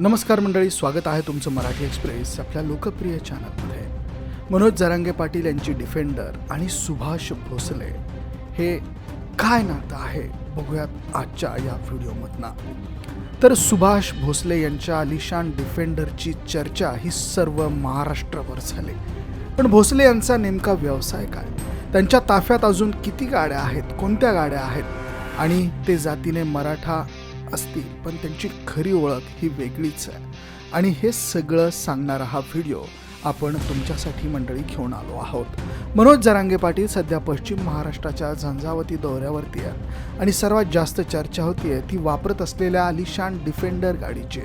नमस्कार मंडळी, स्वागत आहे तुमचं मराठी एक्सप्रेस आपल्या लोकप्रिय चॅनलमध्ये. मनोज जरांगे पाटील यांची डिफेंडर आणि सुभाष भोसले हे काय नातं आहे बघूयात आजच्या या व्हिडिओमधनं. तर सुभाष भोसले यांच्या आलिशान डिफेंडरची चर्चा ही सर्व महाराष्ट्रभर झाली. पण भोसले यांचा नेमका व्यवसाय काय, त्यांच्या ताफ्यात अजून किती गाड्या आहेत, कोणत्या गाड्या आहेत आणि ते जातीने मराठा असतील पण त्यांची खरी ओळख ही वेगळीच आहे. आणि हे सगळं सांगणारा हा व्हिडिओ आपण तुमच्यासाठी मंडळी घेऊन आलो आहोत. मनोज जरांगे पाटील सध्या पश्चिम महाराष्ट्राच्या झंझावती दौऱ्यावरती आहेत आणि सर्वात जास्त चर्चा होतीये ती वापरत असलेल्या आलिशान डिफेंडर गाडीची.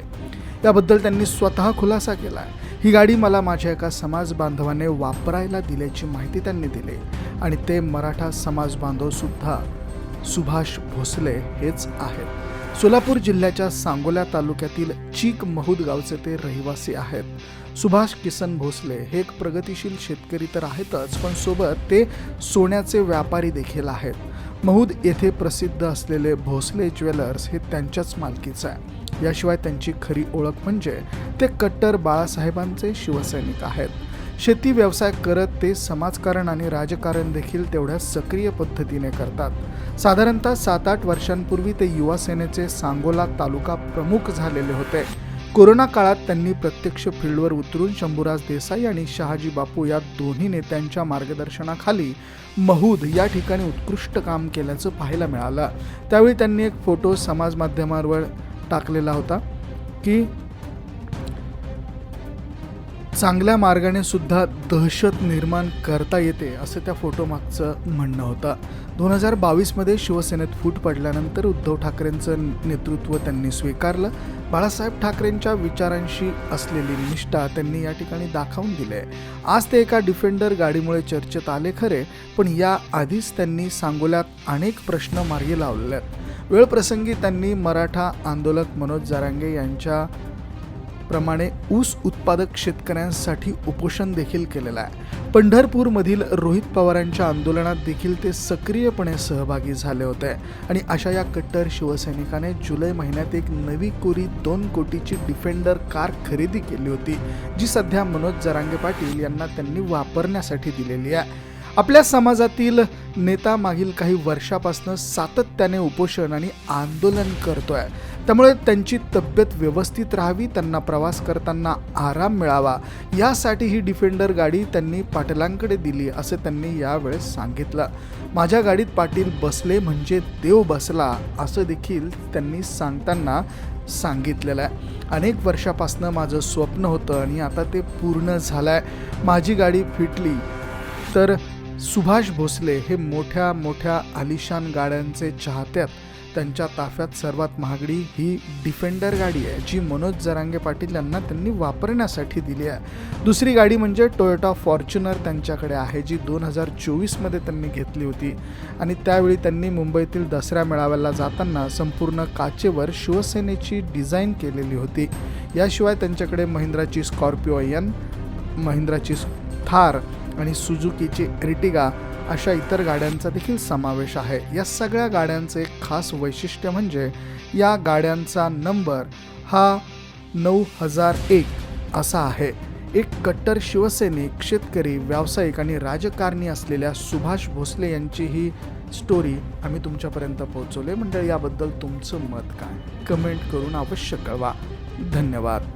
याबद्दल त्यांनी स्वतः खुलासा केला आहे. ही गाडी मला माझ्या एका समाज बांधवाने वापरायला दिल्याची माहिती त्यांनी दिली आणि ते मराठा समाज बांधव सुद्धा सुभाष भोसले हेच आहेत. सोलापूर जिल्ह्याच्या सांगोला तालुक्यातील चीक महूद गावचे ते रहिवासी आहेत. सुभाष किसन भोसले हे एक प्रगतिशील शेतकरी तर आहेतच, पण सोबत ते सोन्याचे व्यापारी देखील आहेत. महूद येथे प्रसिद्ध असलेले भोसले ज्वेलर्स हे त्यांच्याच मालकीचं आहे. याशिवाय त्यांची खरी ओळख म्हणजे ते कट्टर बाळासाहेबांचे शिवसैनिक आहेत. शेती व्यवसाय करत ते समाजकारण आणि राजकारण देखील तेवढ्या सक्रिय पद्धतीने करतात. साधारणतः 7-8 वर्षांपूर्वी ते युवा सेनेचे सांगोला तालुका प्रमुख झालेले होते. कोरोना काळात त्यांनी प्रत्यक्ष फील्डवर उतरून शंभूराज देसाई आणि शहाजी बापू या दोन्ही नेत्यांच्या मार्गदर्शनाखाली महूद या ठिकाणी उत्कृष्ट काम केल्याचं पाहायला मिळालं. त्यावेळी त्यांनी एक फोटो समाज माध्यमांवर टाकलेला होता की चांगल्या मार्गाने सुद्धा दहशत निर्माण करता येते असं त्या फोटोमागचं म्हणणं होतं. 2022मध्ये शिवसेनेत फूट पडल्यानंतर उद्धव ठाकरेंचं नेतृत्व त्यांनी स्वीकारलं. बाळासाहेब ठाकरेंच्या विचारांशी असलेली निष्ठा त्यांनी या ठिकाणी दाखवून दिली. आज ते एका डिफेंडर गाडीमुळे चर्चेत आले खरे, पण या आधीच त्यांनी सांगोल्यात अनेक प्रश्न मार्गी लावलेले आहेत. वेळप्रसंगी त्यांनी मराठा आंदोलक मनोज जरांगे यांच्या प्रमाणे ऊस उत्पादक शेतकऱ्यांसाठी उपोषण देखील केलेलं आहे. पंढरपूरमधील रोहित पवारांच्या आंदोलनात देखील ते सक्रियपणे सहभागी झाले होते. आणि अशा या कट्टर शिवसैनिकाने जुलै महिन्यात एक नवी कोरी 2 कोटीची डिफेंडर कार खरेदी केली होती, जी सध्या मनोज जरांगे पाटील यांना त्यांनी वापरण्यासाठी दिलेली आहे. आपल्या समाजातील नेता मागील काही वर्षापासून सातत्याने उपोषण आणि आंदोलन करतोय. त्यामुळे त्यांची तब्येत व्यवस्थित राहावी, त्यांना प्रवास करताना आराम मिळावा, यासाठी ही डिफेंडर गाडी त्यांनी पाटलांकडे दिली असं त्यांनी यावेळेस सांगितलं. माझ्या गाडीत पाटील बसले म्हणजे देव बसला असं देखील त्यांनी सांगताना सांगितलेलं आहे. अनेक वर्षापासून माझं स्वप्न होतं आणि आता ते पूर्ण झालं आहे. माझी गाडी फिटली. तर सुभाष भोसले हे मोठ्या मोठ्या आलिशान गाड्यांचे चाहत्यात. त्यांच्या ताफ्यात सर्वात महागडी ही डिफेंडर गाडी आहे, जी मनोज जरांगे पाटील यांना त्यांनी वापरण्यासाठी दिली आहे. दुसरी गाडी म्हणजे टोयोटा फॉर्च्युनर त्यांच्याकडे आहे, जी 2024मध्ये त्यांनी घेतली होती. आणि त्यावेळी त्यांनी मुंबईतील दसऱ्या मेळाव्याला जाताना संपूर्ण काचेवर शिवसेनेची डिझाईन केलेली होती. याशिवाय त्यांच्याकडे महिंद्राची स्कॉर्पिओ एन, महिंद्राची थार आणि सुझुकीची एर्टिगा अशा इतर गाड्यांचा देखील समावेश आहे. या सगळ्या गाड्यांचे एक खास वैशिष्ट्य म्हणजे या गाड्यांचा नंबर हा 9001 असा आहे. एक कट्टर शिवसैनिक, शेतकरी, व्यावसायिक आणि राजकारणी असलेल्या सुभाष भोसले यांची ही स्टोरी आम्ही तुमच्यापर्यंत पोहोचवले. मंडळी, याबद्दल तुमचं मत काय, कमेंट करून अवश्य कळवा. धन्यवाद.